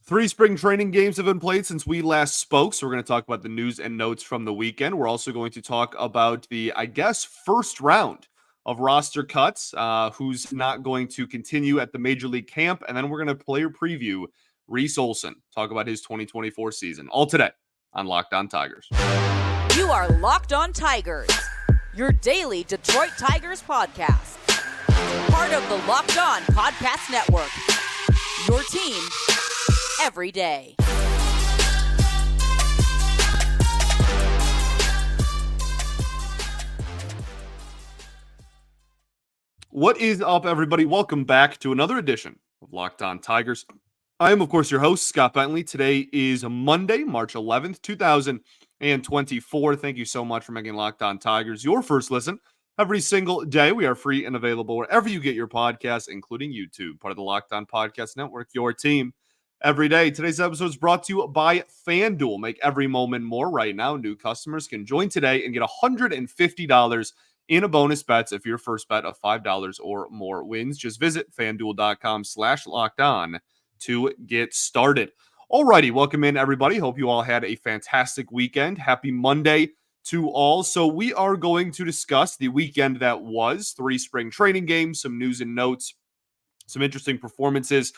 Three spring training games have been played since we last spoke, so we're going to talk about the news and notes from the weekend. We're also going to talk about the, first round of roster cuts, who's not going to continue at the Major League camp, and then we're going to player preview Reese Olson, talk about his 2024 season. All today on Locked On Tigers. You are Locked On Tigers, your daily Detroit Tigers podcast. Part of the Locked On Podcast Network, your team every day. What is up, everybody? Welcome back to another edition of Locked On Tigers. I am, of course, your host, Scott Bentley. Today is Monday, March 11th, 2024. Thank you so much for making Locked On Tigers your first listen every single day. We are free and available wherever you get your podcasts, including YouTube, part of the Locked On Podcast Network, your team every day. Today's episode is brought to you by FanDuel. Make every moment more right now. New customers can join today and get $150 in a bonus bets if your first bet of $5 or more wins. Just visit FanDuel.com/lockedon to get started. Alrighty, welcome in, everybody. Hope you all had a fantastic weekend. Happy Monday to all. So we are going to discuss the weekend that was, three spring training games, some news and notes, some interesting performances.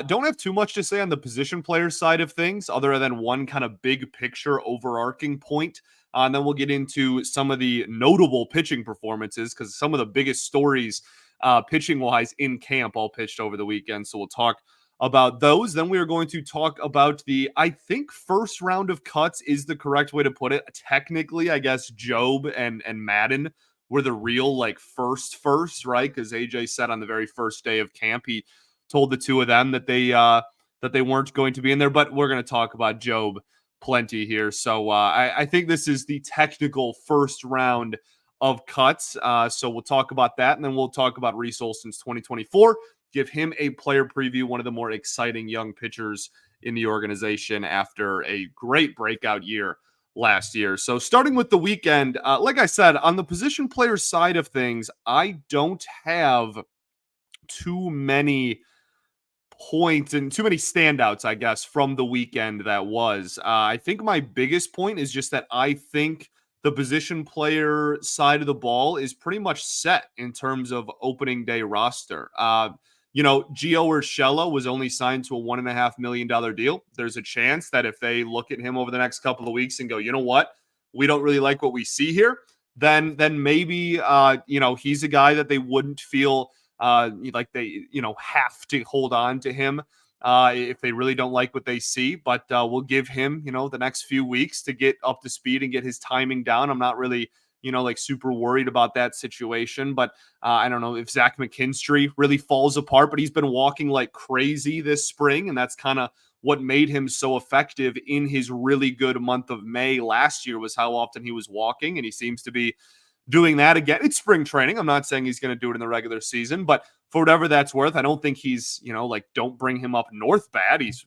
Don't have too much to say on the position player side of things, other than one kind of big picture overarching point. And then we'll get into some of the notable pitching performances, because some of the biggest stories pitching-wise in camp all pitched over the weekend. So we'll talk about those. Then we are going to talk about the, I think, first round of cuts is the correct way to put it. Technically, I guess Job and Madden were the real first, right? Because AJ said on the very first day of camp, he told the two of them that they weren't going to be in there. But we're going to talk about Job plenty here. So I think this is the technical first round of cuts. So we'll talk about that, and then we'll talk about Reese Olson's 2024. Give him a player preview, one of the more exciting young pitchers in the organization after a great breakout year last year. So starting with the weekend, like I said, on the position player side of things, I don't have too many points and too many standouts, I guess, from the weekend that was. I think my biggest point is just that I think the position player side of the ball is pretty much set in terms of opening day roster. Gio Urshela was only signed to a $1.5 million deal. There's a chance that if they look at him over the next couple of weeks and go, you know what, we don't really like what we see here, then maybe he's a guy that they wouldn't feel like they have to hold on to him if they really don't like what they see. But we'll give him the next few weeks to get up to speed and get his timing down. I'm not really super worried about that situation. But I don't know if Zach McKinstry really falls apart, but he's been walking like crazy this spring, and that's kind of what made him so effective in his really good month of May last year, was how often he was walking, and he seems to be doing that again. It's spring training. I'm not saying he's going to do it in the regular season, but for whatever that's worth, I don't think he's, don't bring him up north bad. He's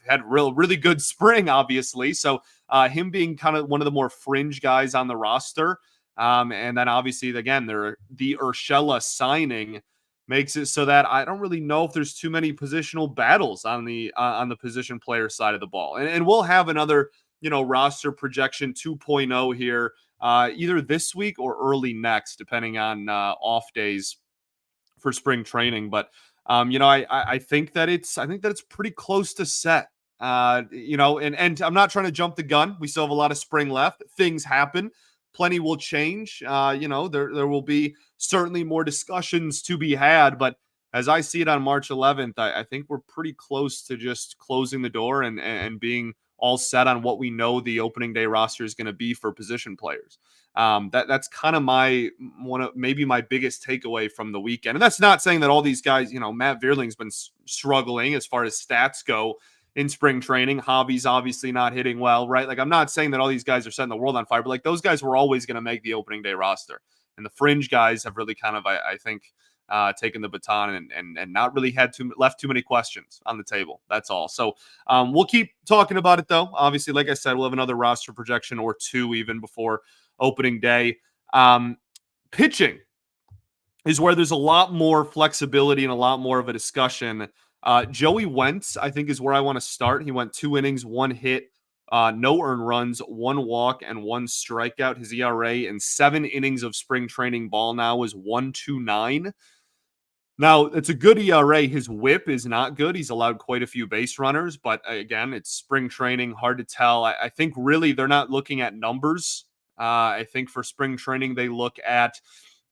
had really good spring, obviously. So him being kind of one of the more fringe guys on the roster, and then obviously, again, the Urshela signing makes it so that I don't really know if there's too many positional battles on the position player side of the ball. And we'll have another, roster projection 2.0 here either this week or early next, depending on off days for spring training. But I think that it's pretty close to set. And I'm not trying to jump the gun. We still have a lot of spring left. Things happen. Plenty will change. There will be certainly more discussions to be had, but as I see it on March 11th, I think we're pretty close to just closing the door and being all set on what we know the opening day roster is going to be for position players. That's kind of maybe my biggest takeaway from the weekend. And that's not saying that all these guys, Matt Vierling's been struggling as far as stats go in spring training. Javi's obviously not hitting well, right? Like, I'm not saying that all these guys are setting the world on fire, but those guys were always going to make the opening day roster. And the fringe guys have really kind of, I think, taken the baton and not really left too many questions on the table. That's all. So we'll keep talking about it, though. Obviously, like I said, we'll have another roster projection or two even before opening day. Pitching is where there's a lot more flexibility and a lot more of a discussion Joey Wentz, I think, is where I want to start. He went 2 innings, 1 hit, no earned runs, 1 walk, and 1 strikeout. His ERA in 7 innings of spring training ball now is 1.29. Now, it's a good ERA. His whip is not good. He's allowed quite a few base runners, but again, it's spring training, hard to tell. I think really they're not looking at numbers. I think for spring training, they look at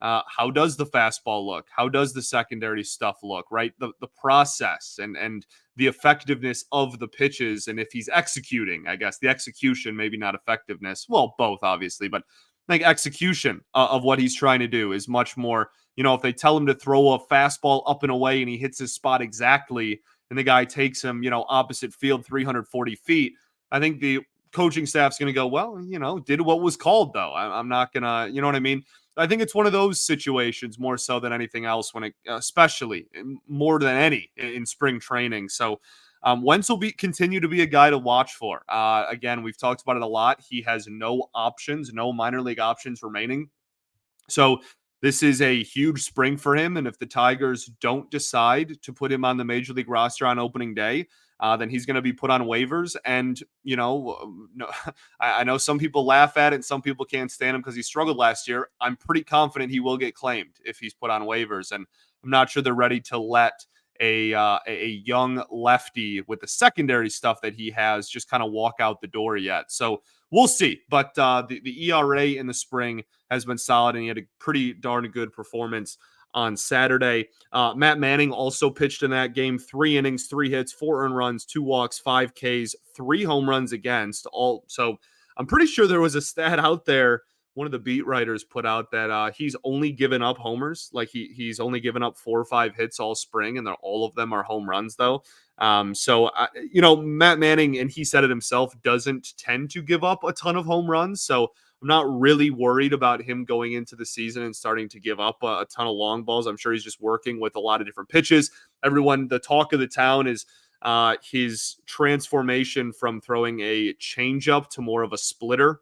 how does the fastball look? How does the secondary stuff look, right? The process and the effectiveness of the pitches. And if he's executing, I guess the execution, maybe not effectiveness. Well, both, obviously, but I think execution of what he's trying to do is much more. If they tell him to throw a fastball up and away and he hits his spot exactly, and the guy takes him, opposite field 340 feet, I think the coaching staff's going to go, well, did what was called, though. I'm not going to, you know what I mean? I think it's one of those situations more so than anything else when it, especially more than any in spring training. So Wentz will continue to be a guy to watch for. Again, we've talked about it a lot. He has no options, no minor league options remaining. So this is a huge spring for him. And if the Tigers don't decide to put him on the major league roster on opening day, then he's going to be put on waivers. And, no, I know some people laugh at it and some people can't stand him because he struggled last year. I'm pretty confident he will get claimed if he's put on waivers. And I'm not sure they're ready to let a young lefty with the secondary stuff that he has just kind of walk out the door yet. So we'll see. But the ERA in the spring has been solid, and he had a pretty darn good performance on Saturday. Matt Manning also pitched in that game. 3 innings, 3 hits, 4 earned runs, 2 walks, 5 Ks, 3 home runs against. So I'm pretty sure there was a stat out there one of the beat writers put out that he's only given up homers. Like he's only given up 4 or 5 hits all spring, and all of them are home runs, though. Matt Manning, and he said it himself, doesn't tend to give up a ton of home runs. So I'm not really worried about him going into the season and starting to give up a ton of long balls. I'm sure he's just working with a lot of different pitches. The talk of the town is his transformation from throwing a changeup to more of a splitter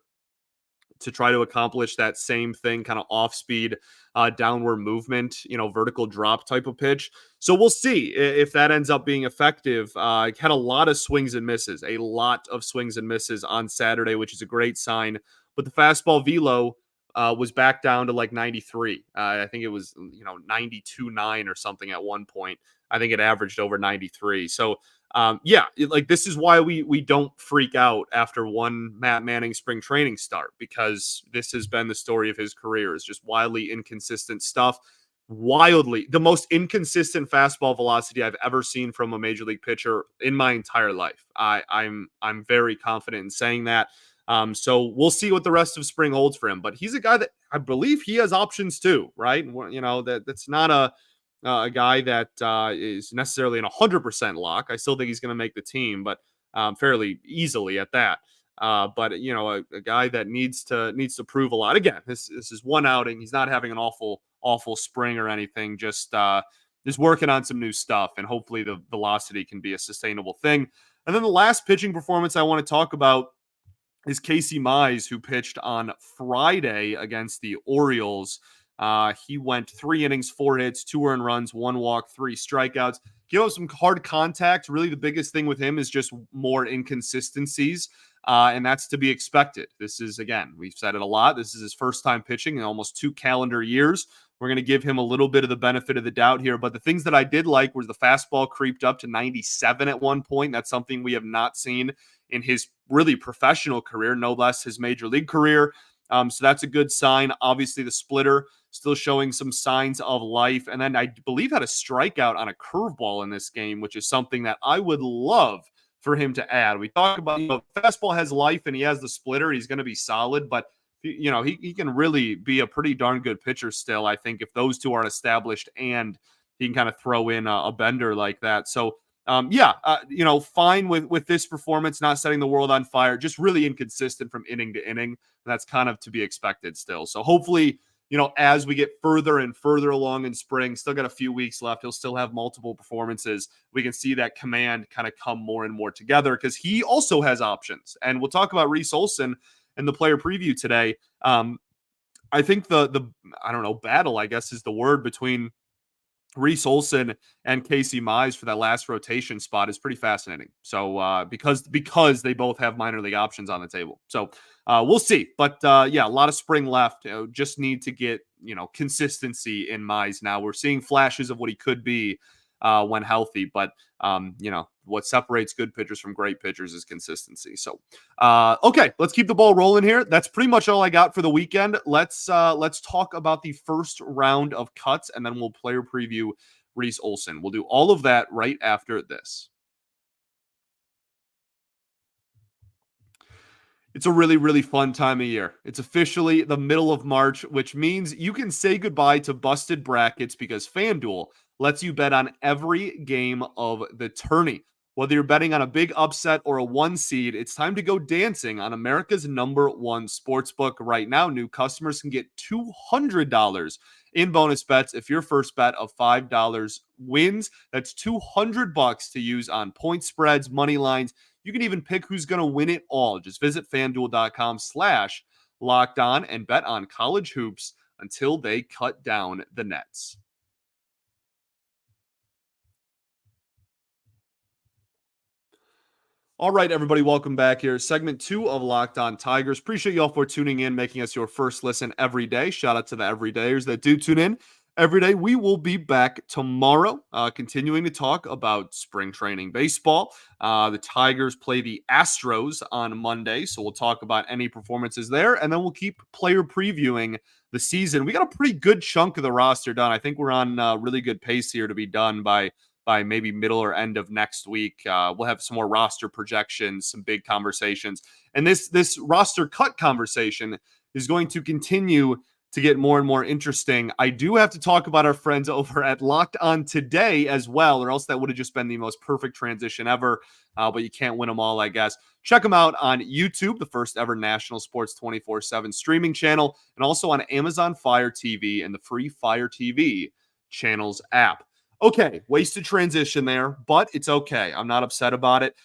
to try to accomplish that same thing, kind of off speed, downward movement, vertical drop type of pitch. So we'll see if that ends up being effective. Had a lot of swings and misses on Saturday, which is a great sign. But the fastball velo was back down to like 93. I think it was, 92.9 or something at one point. I think it averaged over 93. So this is why we don't freak out after one Matt Manning spring training start, because this has been the story of his career. Is just wildly inconsistent stuff. The most inconsistent fastball velocity I've ever seen from a major league pitcher in my entire life. I'm very confident in saying that. So we'll see what the rest of spring holds for him. But he's a guy that I believe he has options too, right? That's not a guy that is necessarily an 100% lock. I still think he's going to make the team, but fairly easily at that. But a guy that needs to prove a lot. Again, this is one outing. He's not having an awful spring or anything. Just working on some new stuff, and hopefully the velocity can be a sustainable thing. And then the last pitching performance I want to talk about is Casey Mize, who pitched on Friday against the Orioles. He went 3 innings, 4 hits, 2 earned runs, 1 walk, 3 strikeouts. Give up some hard contact. Really, the biggest thing with him is just more inconsistencies, and that's to be expected. This is, again, we've said it a lot. This is his first time pitching in almost 2 calendar years. We're going to give him a little bit of the benefit of the doubt here. But the things that I did like was the fastball creeped up to 97 at one point. That's something we have not seen in his really professional career, no less his major league career. So that's a good sign. Obviously, the splitter still showing some signs of life. And then I believe had a strikeout on a curveball in this game, which is something that I would love for him to add. We talk about, fastball has life and he has the splitter. He's going to be solid, but he can really be a pretty darn good pitcher still, I think, if those two are established and he can kind of throw in a bender like that. So fine with this performance, not setting the world on fire, just really inconsistent from inning to inning. That's kind of to be expected still. So hopefully, as we get further and further along in spring, still got a few weeks left, he'll still have multiple performances. We can see that command kind of come more and more together, because he also has options. And we'll talk about Reese Olson in the player preview today. I think the I don't know, battle, I guess, is the word, between Reese Olson and Casey Mize for that last rotation spot is pretty fascinating. So because they both have minor league options on the table, so we'll see. But yeah, a lot of spring left. Just need to get consistency in Mize. Now we're seeing flashes of what he could be when healthy, but what separates good pitchers from great pitchers is consistency. So okay, let's keep the ball rolling here. That's pretty much all I got for the weekend. Let's talk about the first round of cuts, and then we'll player preview Reese Olson. We'll do all of that right after this. It's a really, really fun time of year. It's officially the middle of March, which means you can say goodbye to busted brackets because FanDuel lets you bet on every game of the tourney. Whether you're betting on a big upset or a one seed, it's time to go dancing on America's #1 sportsbook. Right now, new customers can get $200 in bonus bets if your first bet of $5 wins. That's $200 to use on point spreads, money lines. You can even pick who's going to win it all. Just visit fanduel.com/locked on and bet on college hoops until they cut down the nets. All right, everybody, welcome back here. Segment 2 of Locked On Tigers. Appreciate y'all for tuning in, making us your first listen every day. Shout out to the everydayers that do tune in every day. We will be back tomorrow, continuing to talk about spring training baseball. The Tigers play the Astros on Monday, so we'll talk about any performances there, and then we'll keep player previewing the season. We got a pretty good chunk of the roster done. I think we're on really good pace here to be done by maybe middle or end of next week. We'll have some more roster projections, some big conversations. And this roster cut conversation is going to continue to get more and more interesting. I do have to talk about our friends over at Locked On Today as well, or else that would have just been the most perfect transition ever. But you can't win them all, I guess. Check them out on YouTube, the first ever national sports 24/7 streaming channel, and also on Amazon Fire TV and the free Fire TV channels app. Okay, wasted transition there, but it's okay. I'm not upset about it.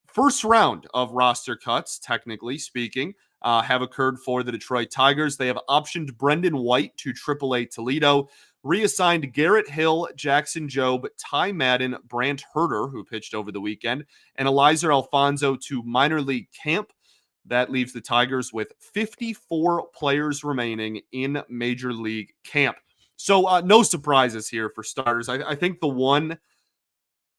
First round of roster cuts, technically speaking, have occurred for the Detroit Tigers. They have optioned Brendan White to AAA Toledo, reassigned Garrett Hill, Jackson Jobe, Ty Madden, Brant Herter, who pitched over the weekend, and Elizer Alfonso to minor league camp. That leaves the Tigers with 54 players remaining in major league camp. So no surprises here for starters. I think the one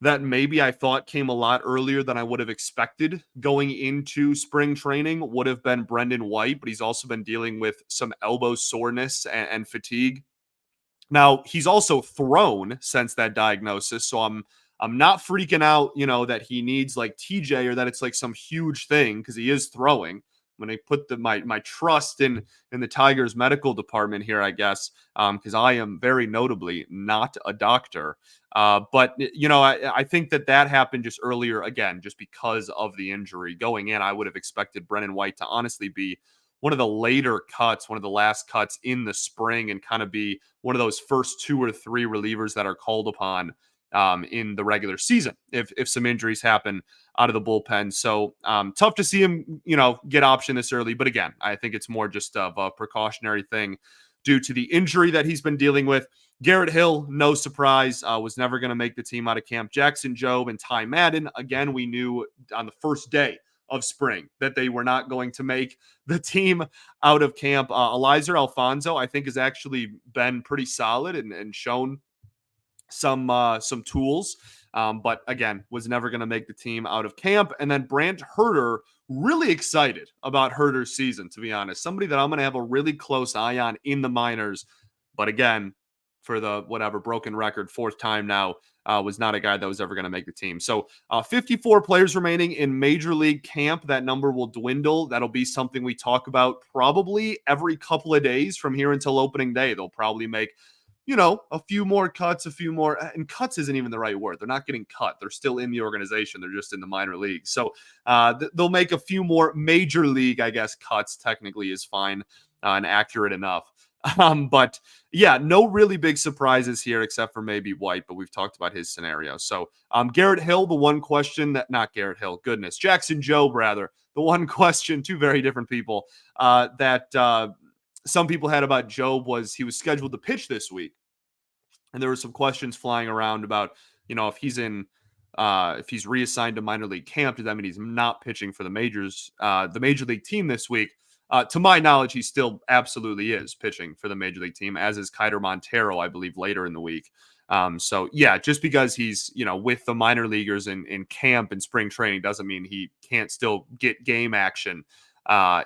that maybe I thought came a lot earlier than I would have expected going into spring training would have been Brendan White, but he's also been dealing with some elbow soreness and fatigue. Now, he's also thrown since that diagnosis, so I'm not freaking out, that he needs like TJ or that it's like some huge thing because he is throwing. When I put my trust in the Tigers medical department here, I guess, because I am very notably not a doctor. But I think that happened just earlier again, just because of the injury. Going in, I would have expected Brendan White to honestly be one of the later cuts, one of the last cuts in the spring, and kind of be one of those first 2 or 3 relievers that are called upon in the regular season if some injuries happen out of the bullpen. So tough to see him, get optioned this early. But again, I think it's more just of a precautionary thing due to the injury that he's been dealing with. Garrett Hill, no surprise, was never going to make the team out of camp. Jackson Jobe and Ty Madden, again, we knew on the first day of spring that they were not going to make the team out of camp. Elizer Alfonso, I think, has actually been pretty solid and shown some tools, but again, was never going to make the team out of camp. And then Brant Herter, really excited about Herter's season, to be honest. Somebody that I'm going to have a really close eye on in the minors, but again, for the broken record, 4th time now, was not a guy that was ever going to make the team. So 54 players remaining in major league camp. That number will dwindle. That'll be something we talk about probably every couple of days from here until opening day. They'll probably make a few more cuts, and cuts isn't even the right word. They're not getting cut. They're still in the organization. They're just in the minor leagues. So they'll make a few more major league, I guess, cuts technically is fine and accurate enough. But yeah, no really big surprises here except for maybe White, but we've talked about his scenario. So Garrett Hill, the one question that, not Garrett Hill, goodness, Jackson Jobe, rather, the one question, 2 very different people, that some people had about Jobe was he was scheduled to pitch this week. And there were some questions flying around about, if he's reassigned to minor league camp, does that mean he's not pitching for the major league team this week? To my knowledge, he still absolutely is pitching for the major league team, as is Kiter Montero, I believe, later in the week. So yeah, just because he's, with the minor leaguers in camp and spring training doesn't mean he can't still get game action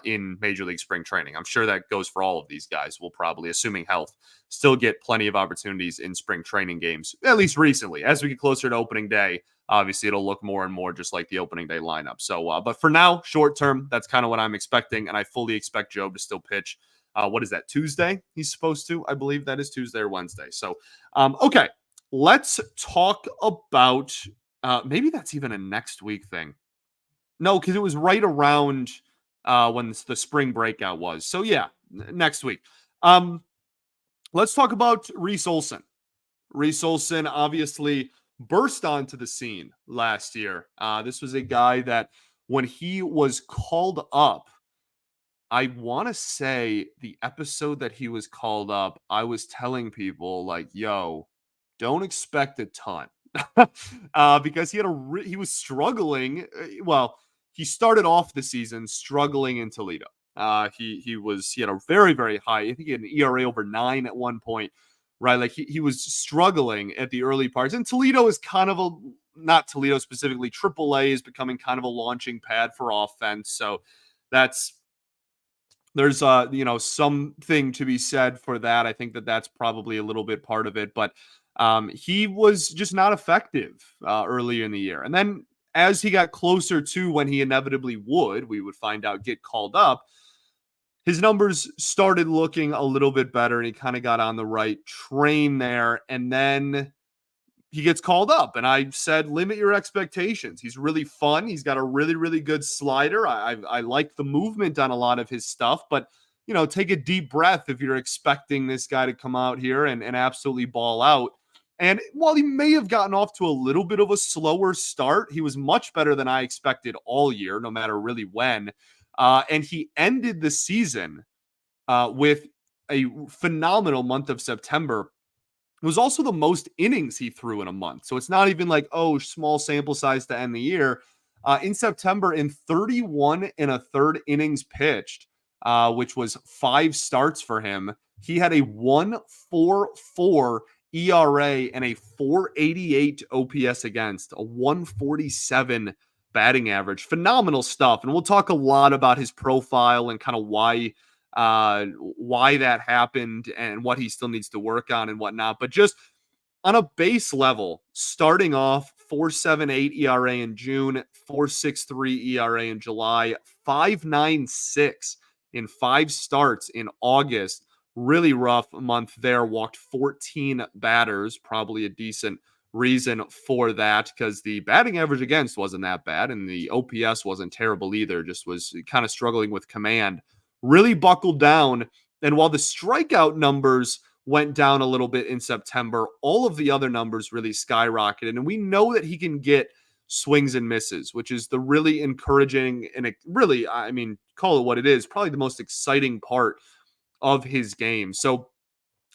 in Major League Spring Training. I'm sure that goes for all of these guys. We'll probably, assuming health, still get plenty of opportunities in spring training games, at least recently. As we get closer to opening day, obviously it'll look more and more just like the opening day lineup. So, but for now, short term, that's kind of what I'm expecting, and I fully expect Job to still pitch. What is that, Tuesday? He's supposed to. I believe that is Tuesday or Wednesday. So, okay, let's talk about maybe that's even a next week thing. No, because it was right around when the spring breakout was. So yeah, next week. Let's talk about Reese Olson. Reese Olson obviously burst onto the scene last year. This was a guy that when he was called up, I want to say the episode that he was called up, I was telling people like, yo, don't expect a ton. Because he was struggling. Well, he started off the season struggling in Toledo. He had a very, very high, I think he had an ERA over 9 at one point, right? Like he was struggling at the early parts. And Toledo is kind of not Toledo specifically, AAA is becoming kind of a launching pad for offense. So there's something to be said for that. I think that's probably a little bit part of it, but he was just not effective earlier in the year. And then as he got closer to when he inevitably we would find out, get called up, his numbers started looking a little bit better and he kind of got on the right train there. And then he gets called up, and I said, limit your expectations. He's really fun. He's got a really, really good slider. I like the movement on a lot of his stuff, but take a deep breath if you're expecting this guy to come out here and absolutely ball out. And while he may have gotten off to a little bit of a slower start, he was much better than I expected all year, no matter really when. And he ended the season with a phenomenal month of September. It was also the most innings he threw in a month. So it's not even like, small sample size to end the year. In September, in 31 and a third innings pitched, which was 5 starts for him, he had a 1.44 ERA and a 488 OPS against, a 147 batting average. Phenomenal stuff. And we'll talk a lot about his profile and kind of why that happened and what he still needs to work on and whatnot. But just on a base level, starting off 4.78 ERA in June, 4.63 ERA in July, 5.96 in 5 starts in August. Really rough month there. Walked 14 batters, probably a decent reason for that because the batting average against wasn't that bad and the OPS wasn't terrible either. Just was kind of struggling with command. Really buckled down. And while the strikeout numbers went down a little bit in September, all of the other numbers really skyrocketed. And we know that he can get swings and misses, which is the really encouraging and really, call it what it is, probably the most exciting part of his game. So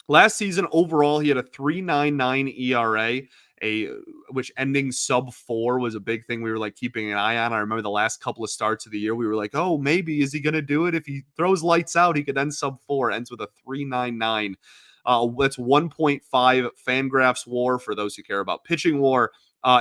last season overall, he had a 3.99 ERA, which ending sub 4 was a big thing we were like keeping an eye on. I remember the last couple of starts of the year, we were like, maybe is he going to do it? If he throws lights out, he could end sub 4. Ends with a 3.99. That's 1.5 Fangraphs WAR for those who care about pitching WAR.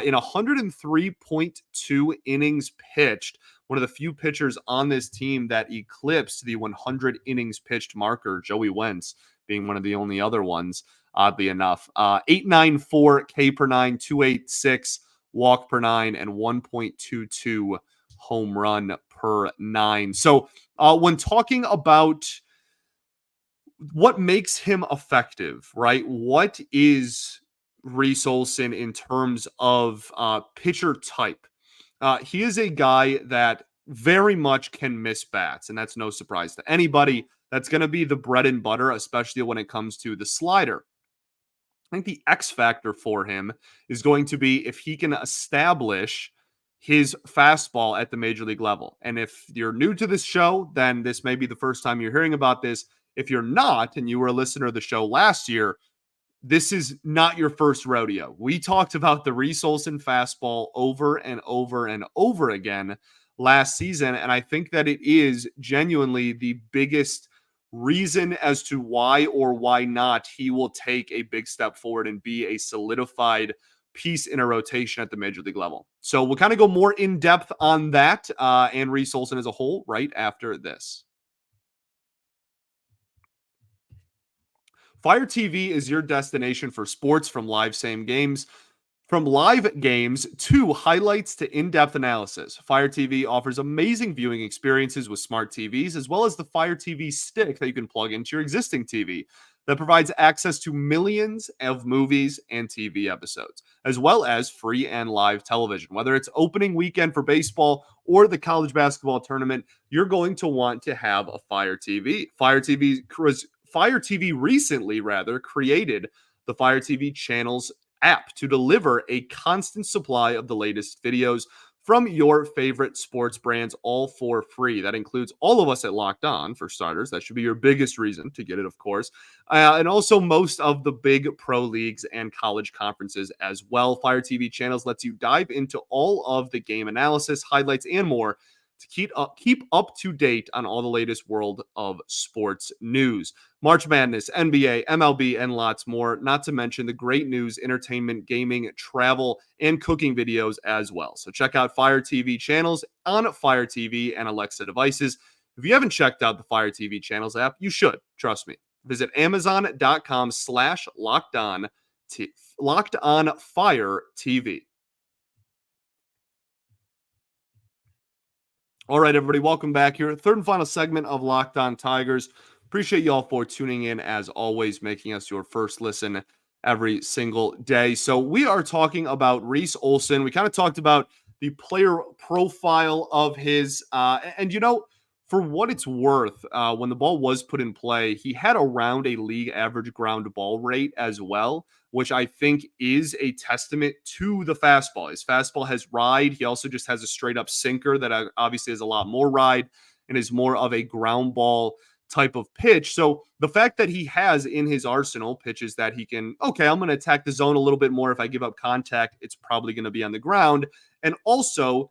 In 103.2 innings pitched, one of the few pitchers on this team that eclipsed the 100 innings pitched marker, Joey Wentz being one of the only other ones, oddly enough. 8.94 K per 9, 2.86 walk per 9, and 1.22 home run per 9. So when talking about what makes him effective, right? What is Reese Olson in terms of pitcher type? He is a guy that very much can miss bats, and that's no surprise to anybody. That's going to be the bread and butter, especially when it comes to the slider. I think the X factor for him is going to be if he can establish his fastball at the major league level. And if you're new to this show, then this may be the first time you're hearing about this. If you're not, and you were a listener of the show last year, this is not your first rodeo. We talked about the Reese Olson fastball over and over and over again last season, and I think that it is genuinely the biggest reason as to why or why not he will take a big step forward and be a solidified piece in a rotation at the major league level. So we'll kind of go more in depth on that and Reese Olson as a whole right after this. Fire TV is your destination for sports from live same games. From live games to highlights to in-depth analysis, Fire TV offers amazing viewing experiences with smart TVs, as well as the Fire TV stick that you can plug into your existing TV that provides access to millions of movies and TV episodes, as well as free and live television. Whether it's opening weekend for baseball or the college basketball tournament, you're going to want to have a Fire TV. Fire TV recently created the Fire TV channels app to deliver a constant supply of the latest videos from your favorite sports brands, all for free. That includes all of us at Locked On, for starters. That should be your biggest reason to get it, of course. And also most of the big pro leagues and college conferences as well. Fire TV channels lets you dive into all of the game analysis, highlights, and more to keep up to date on all the latest world of sports news. March Madness, NBA, MLB, and lots more, not to mention the great news, entertainment, gaming, travel, and cooking videos as well. So check out Fire TV channels on Fire TV and Alexa devices. If you haven't checked out the Fire TV channels app, you should. Trust me. Visit Amazon.com/locked on Fire TV. All right, everybody, welcome back here. Third and final segment of Locked On Tigers. Appreciate y'all for tuning in, as always, making us your first listen every single day. So we are talking about Reese Olson. We kind of talked about the player profile of his, and for what it's worth, when the ball was put in play, he had around a league average ground ball rate as well, which I think is a testament to the fastball. His fastball has ride. He also just has a straight up sinker that obviously has a lot more ride and is more of a ground ball type of pitch. So the fact that he has in his arsenal pitches that he can, okay, I'm going to attack the zone a little bit more. If I give up contact, it's probably going to be on the ground. And also,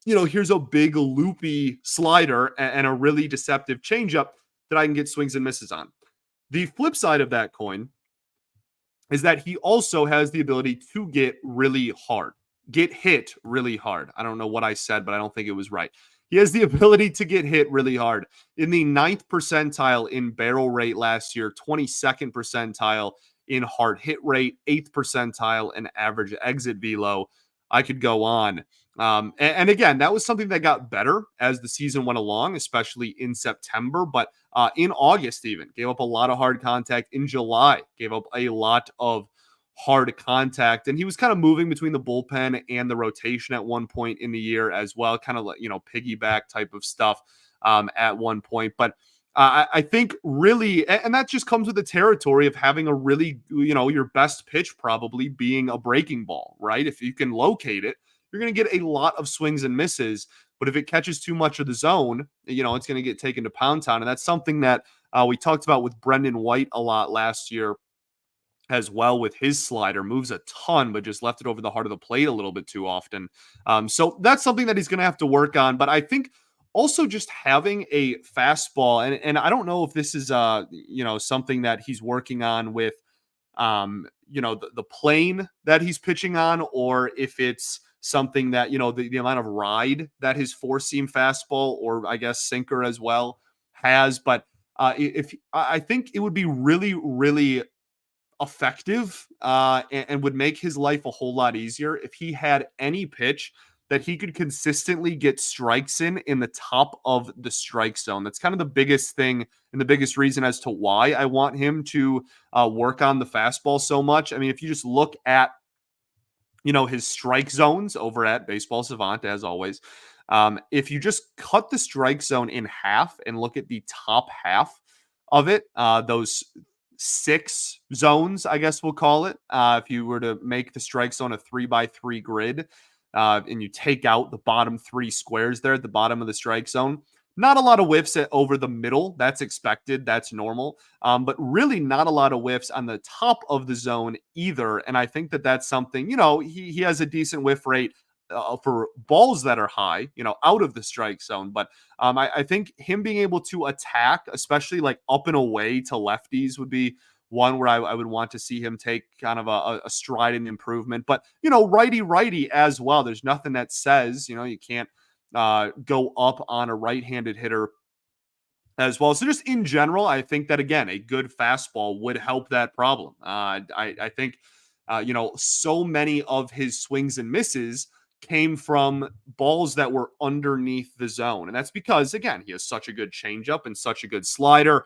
here's a big loopy slider and a really deceptive changeup that I can get swings and misses on. The flip side of that coin is that he also has the ability to get hit really hard. I don't know what I said, but I don't think it was right. He has the ability to get hit really hard. In the 9th percentile in barrel rate last year, 22nd percentile in hard hit rate, 8th percentile in average exit velo. I could go on. And again, that was something that got better as the season went along, especially in September. But in August, even gave up a lot of hard contact. In July, gave up a lot of hard contact. And he was kind of moving between the bullpen and the rotation at one point in the year as well, kind of like, piggyback type of stuff at one point. But I think really, and that just comes with the territory of having a really, your best pitch probably being a breaking ball, right? If you can locate it, you're going to get a lot of swings and misses. But if it catches too much of the zone, it's going to get taken to pound town. And that's something that we talked about with Brendan White a lot last year as well with his slider. Moves a ton, but just left it over the heart of the plate a little bit too often. So that's something that he's going to have to work on. But I think also just having a fastball, and I don't know if this is, something that he's working on with, the plane that he's pitching on, or if it's something that, the amount of ride that his four-seam fastball, or I guess sinker as well, has. But if I think it would be really, really effective and would make his life a whole lot easier if he had any pitch that he could consistently get strikes in the top of the strike zone. That's kind of the biggest thing and the biggest reason as to why I want him to work on the fastball so much. I mean, if you just look at, his strike zones over at Baseball Savant, as always, if you just cut the strike zone in half and look at the top half of it, those 6 zones, I guess we'll call it, if you were to make the strike zone a 3x3 grid, and you take out the bottom 3 squares there at the bottom of the strike zone, Not a lot of whiffs over the middle. That's expected. That's normal. But really not a lot of whiffs on the top of the zone either. And I think that that's something, he has a decent whiff rate for balls that are high, out of the strike zone. But I think him being able to attack, especially like up and away to lefties, would be one where I would want to see him take kind of a stride in improvement. But, righty as well. There's nothing that says, you can't go up on a right-handed hitter as well. So just in general, I think that, again, a good fastball would help that problem. I think, so many of his swings and misses came from balls that were underneath the zone. And that's because, again, he has such a good changeup and such a good slider.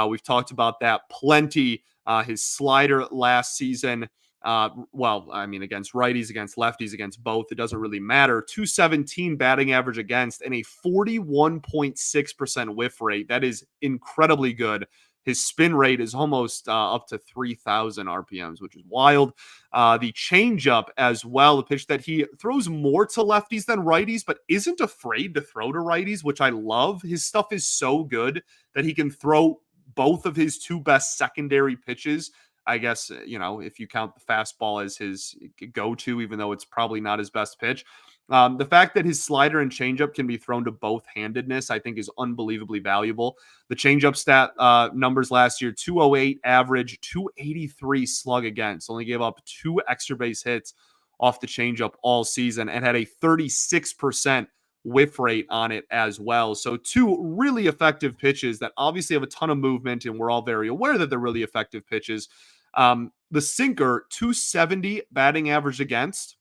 We've talked about that plenty. His slider last season, against righties, against lefties, against both, it doesn't really matter. 217 batting average against and a 41.6% whiff rate. That is incredibly good. His spin rate is almost up to 3,000 RPMs, which is wild. The changeup as well, a pitch that he throws more to lefties than righties, but isn't afraid to throw to righties, which I love. His stuff is so good that he can throw both of his two best secondary pitches. I guess, if you count the fastball as his go-to, even though it's probably not his best pitch. The fact that his slider and changeup can be thrown to both-handedness, I think, is unbelievably valuable. The changeup stat numbers last year, 208 average, 283 slug against. Only gave up 2 extra base hits off the changeup all season and had a 36% whiff rate on it as well. So 2 really effective pitches that obviously have a ton of movement, and we're all very aware that they're really effective pitches. The sinker, 270 batting average against.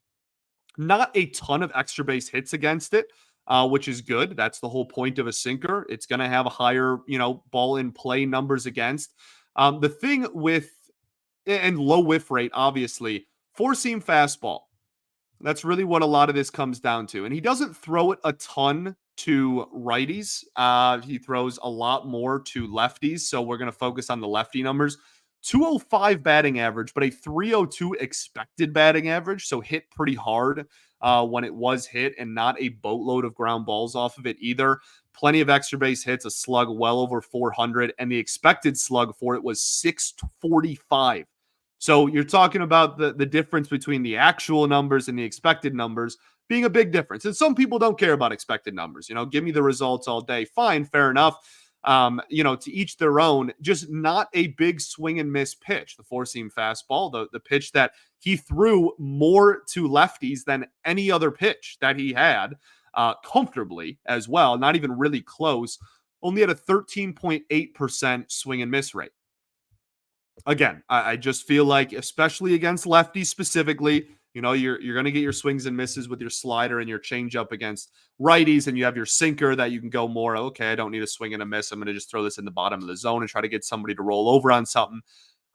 Not a ton of extra base hits against it, which is good. That's the whole point of a sinker. It's going to have a higher, ball in play numbers against. The thing with, and low whiff rate, obviously, 4-seam fastball. That's really what a lot of this comes down to. And he doesn't throw it a ton to righties. He throws a lot more to lefties. So we're going to focus on the lefty numbers. 205 batting average, but a 302 expected batting average. So hit pretty hard when it was hit, and not a boatload of ground balls off of it either. Plenty of extra base hits, a slug well over 400, and the expected slug for it was 645. So you're talking about the difference between the actual numbers and the expected numbers being a big difference. And some people don't care about expected numbers. Give me the results all day. Fine, fair enough. To each their own. Just not a big swing and miss pitch. The 4-seam fastball, the pitch that he threw more to lefties than any other pitch that he had, comfortably as well. Not even really close. Only at a 13.8% swing and miss rate. Again, I just feel like, especially against lefties specifically, you're going to get your swings and misses with your slider and your changeup against righties, and you have your sinker that you can go more, okay, I don't need a swing and a miss. I'm going to just throw this in the bottom of the zone and try to get somebody to roll over on something.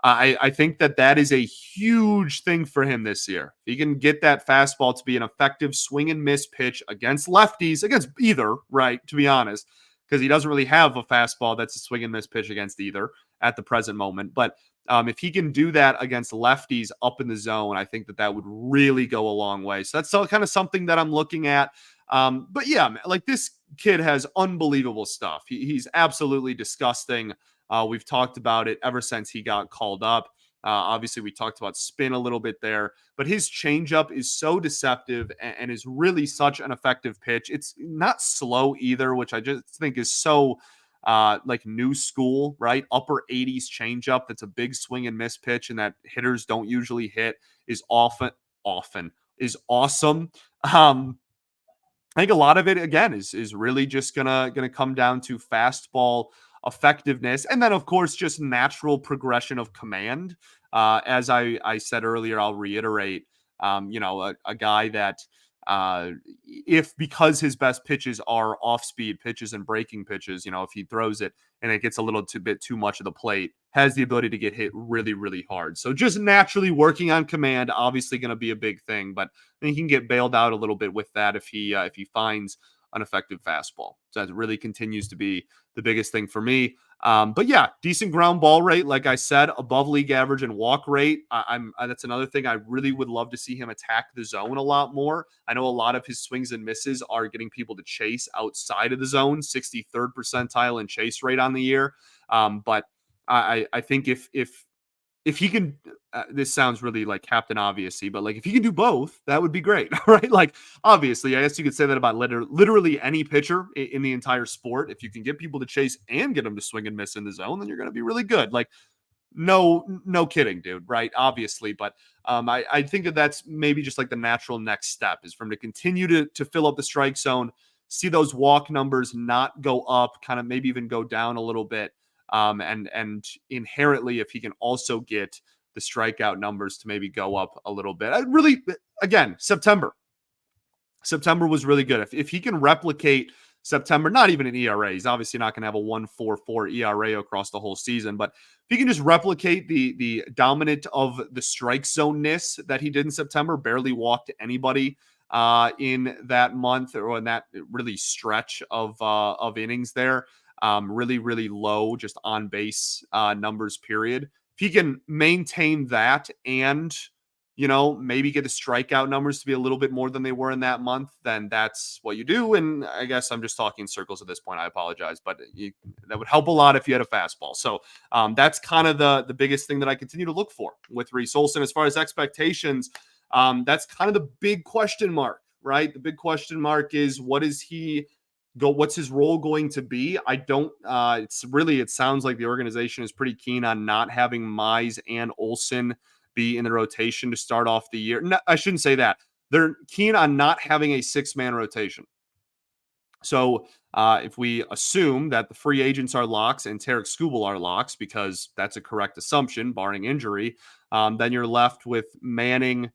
I think that is a huge thing for him this year. If he can get that fastball to be an effective swing and miss pitch against lefties, against either, right, to be honest, because he doesn't really have a fastball that's a swing and miss pitch against either at the present moment. But if he can do that against lefties up in the zone, I think that would really go a long way. So that's kind of something that I'm looking at. But yeah, like, this kid has unbelievable stuff. He's absolutely disgusting. We've talked about it ever since he got called up. Obviously, we talked about spin a little bit there, but his changeup is so deceptive and is really such an effective pitch. It's not slow either, which I just think is so new school, right? Upper 80s changeup. That's a big swing and miss pitch, and that hitters don't usually hit, is often is awesome. I think a lot of it, again, is really just gonna come down to fastball effectiveness, and then, of course, just natural progression of command. As I said earlier, I'll reiterate, a guy that, because his best pitches are off-speed pitches and breaking pitches, if he throws it and it gets a little bit too much of the plate, has the ability to get hit really, really hard. So just naturally working on command, obviously going to be a big thing, but I think he can get bailed out a little bit with that if he finds an effective fastball. So that really continues to be the biggest thing for me. But yeah, decent ground ball rate, like I said, above league average and walk rate. That's another thing. I really would love to see him attack the zone a lot more. I know a lot of his swings and misses are getting people to chase outside of the zone, 63rd percentile in chase rate on the year. But I think if he can, this sounds really like Captain Obviously, but like if he can do both, that would be great, right? Like obviously, I guess you could say that about literally any pitcher in the entire sport. If you can get people to chase and get them to swing and miss in the zone, then you're going to be really good. Like no kidding, dude, right? Obviously, but I think that's maybe just like the natural next step is for him to continue to fill up the strike zone, see those walk numbers not go up, kind of maybe even go down a little bit. And inherently, if he can also get the strikeout numbers to maybe go up a little bit, again, September was really good. If he can replicate September, not even an ERA, he's obviously not going to have a 1.44 ERA across the whole season, but if he can just replicate the dominant of the strike zone-ness that he did in September, barely walked anybody in that month or in that really stretch of innings there. Really, really low, just on base numbers, period. If he can maintain that and, maybe get the strikeout numbers to be a little bit more than they were in that month, then that's what you do. And I guess I'm just talking in circles at this point. I apologize, but that would help a lot if you had a fastball. So that's kind of the biggest thing that I continue to look for with Reese Olson. As far as expectations, that's kind of the big question mark, right? The big question mark is what's his role going to be? I don't, it sounds like the organization is pretty keen on not having Mize and Olson be in the rotation to start off the year. No, I shouldn't say that. They're keen on not having a 6-man rotation. So if we assume that the free agents are locks and Tarek Skubal are locks, because that's a correct assumption, barring injury, then you're left with Manning,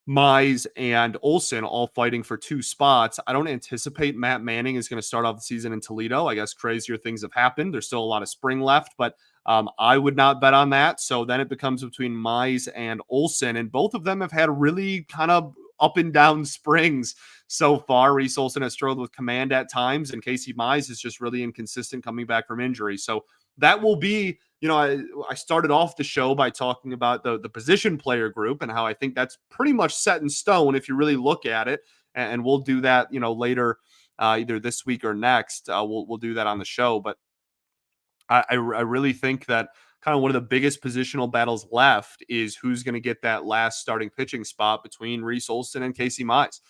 Mize, and Olson all fighting for 2 spots. I don't anticipate Matt Manning is going to start off the season in Toledo. I guess crazier things have happened. There's still a lot of spring left, but I would not bet on that. So then it becomes between Mize and Olson, and both of them have had really kind of up and down springs so far. Reese Olson has struggled with command at times, and Casey Mize is just really inconsistent coming back from injury. So that will be, I started off the show by talking about the position player group and how I think that's pretty much set in stone if you really look at it. And we'll do that, later, either this week or next. We'll do that on the show. But I really think that kind of one of the biggest positional battles left is who's going to get that last starting pitching spot between Reese Olson and Casey Mize.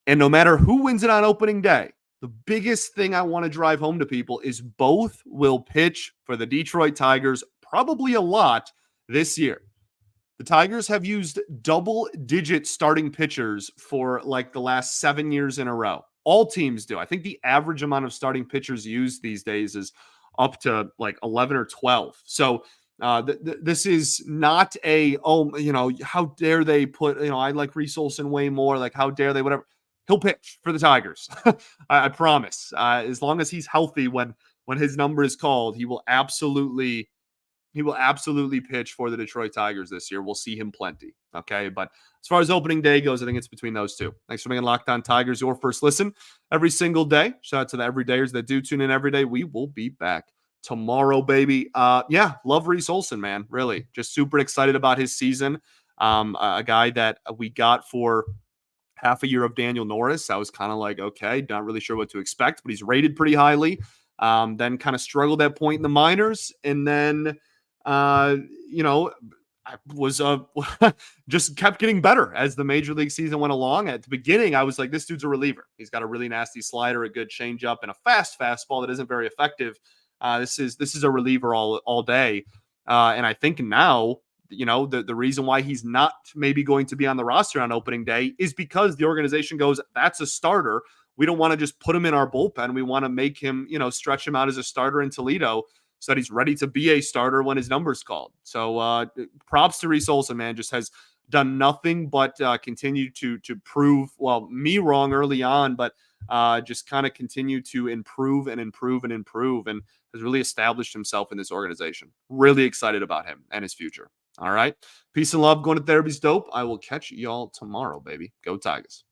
And no matter who wins it on opening day, the biggest thing I want to drive home to people is both will pitch for the Detroit Tigers probably a lot this year. The Tigers have used double-digit starting pitchers for like the last 7 years in a row. All teams do. I think the average amount of starting pitchers used these days is up to like 11 or 12. So this is not how dare they put, I like Reese Olson way more, like how dare they, whatever. He'll pitch for the Tigers. I promise. As long as he's healthy when his number is called, he will absolutely pitch for the Detroit Tigers this year. We'll see him plenty. Okay. But as far as opening day goes, I think it's between those two. Thanks for making Locked On Tigers your first listen every single day. Shout out to the everydayers that do tune in every day. We will be back tomorrow, baby. Love Reese Olson, man. Really. Just super excited about his season. A guy that we got for half a year of Daniel Norris. I was kind of like, okay, not really sure what to expect, but he's rated pretty highly. Then kind of struggled at point in the minors. And then, I was just kept getting better as the major league season went along. At the beginning, I was like, this dude's a reliever. He's got a really nasty slider, a good changeup, and a fast fastball that isn't very effective. This is a reliever all day. And I think now, the reason why he's not maybe going to be on the roster on opening day is because the organization goes, that's a starter. We don't want to just put him in our bullpen. We want to make him, stretch him out as a starter in Toledo so that he's ready to be a starter when his number's called. So props to Reese Olson, man. Just has done nothing but continue to prove, me wrong early on, but just kind of continue to improve and has really established himself in this organization. Really excited about him and his future. All right. Peace and love. Going to therapy's dope. I will catch y'all tomorrow, baby. Go Tigers.